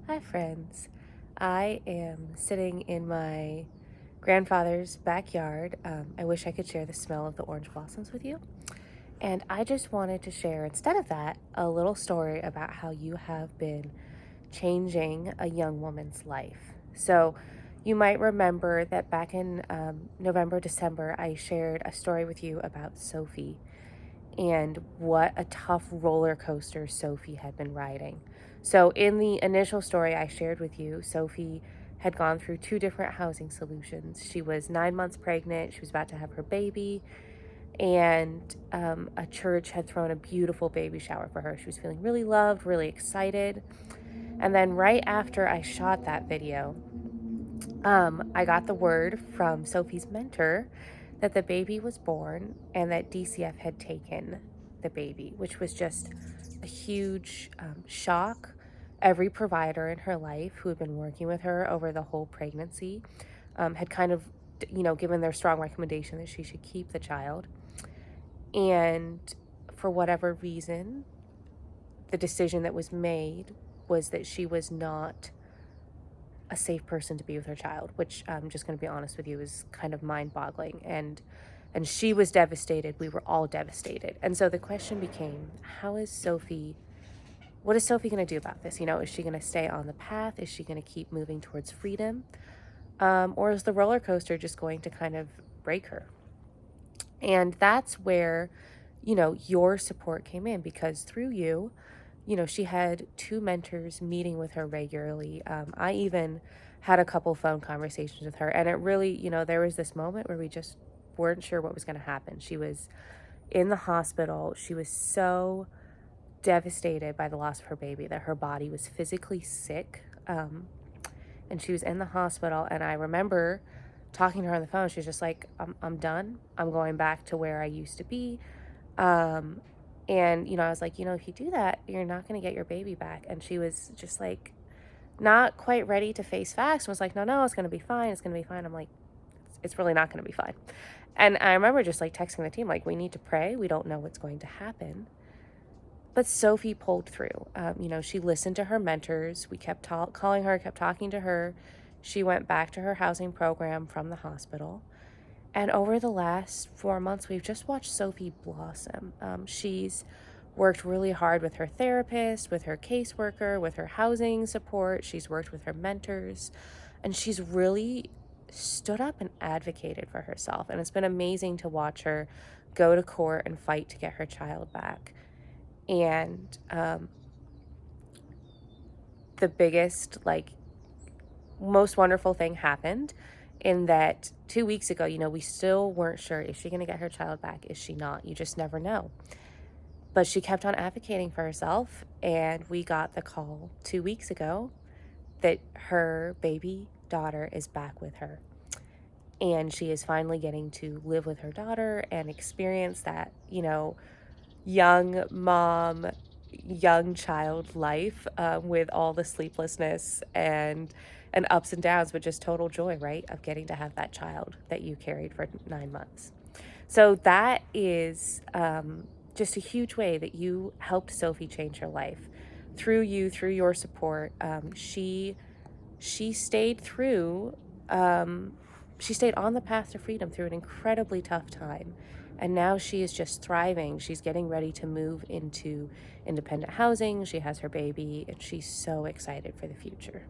Hi, friends. I am sitting in my grandfather's backyard. I wish I could share the smell of the orange blossoms with you. And I just wanted to share, instead of that, a little story about how you have been changing a young woman's life. So, you might remember that back in November, December, I shared a story with you about Sophie and what a tough roller coaster Sophie had been riding. So, in the initial story I shared with you, Sophie had gone through two different housing solutions. She was 9 months pregnant, she was about to have her baby, and a church had thrown a beautiful baby shower for her. She was feeling really loved, really excited. And then, right after I shot that video, I got the word from Sophie's mentor that the baby was born and that DCF had taken the baby, which was just a huge shock. Every provider in her life who had been working with her over the whole pregnancy had kind of, given their strong recommendation that she should keep the child. And for whatever reason, the decision that was made was that she was not a safe person to be with her child, which I'm just going to be honest with you is kind of mind-boggling. And she was devastated. We were all devastated. And so the question became, what is Sophie going to do about this? Is she going to stay on the path? Is she going to keep moving towards freedom? Or is the roller coaster just going to kind of break her? And that's where, your support came in, because through you, she had two mentors meeting with her regularly. I even had a couple phone conversations with her, and it really, there was this moment where we just weren't sure what was going to happen. She was in the hospital. She was so devastated by the loss of her baby that her body was physically sick. And she was in the hospital, and I remember talking to her on the phone. She was just like, I'm done. I'm going back to where I used to be. And, I was like, if you do that, you're not going to get your baby back. And she was just like, not quite ready to face facts, and was like, no, it's going to be fine. It's going to be fine. I'm like, it's really not going to be fine. And I remember just like texting the team, like, we need to pray. We don't know what's going to happen. But Sophie pulled through. She listened to her mentors. We kept calling her, kept talking to her. She went back to her housing program from the hospital. And over the last 4 months, we've just watched Sophie blossom. She's worked really hard with her therapist, with her caseworker, with her housing support. She's worked with her mentors, and she's really stood up and advocated for herself. And it's been amazing to watch her go to court and fight to get her child back. And the biggest, most wonderful thing happened in that 2 weeks ago, we still weren't sure, is she going to get her child back? Is she not? You just never know. But she kept on advocating for herself, and we got the call 2 weeks ago that her baby daughter is back with her. And she is finally getting to live with her daughter and experience that, young mom, young child life with all the sleeplessness and ups and downs, but just total joy, right, of getting to have that child that you carried for 9 months. So that is just a huge way that you helped Sophie change her life. Through you, through your support, she stayed through. She stayed on the path to freedom through an incredibly tough time. And now she is just thriving. She's getting ready to move into independent housing. She has her baby, and she's so excited for the future.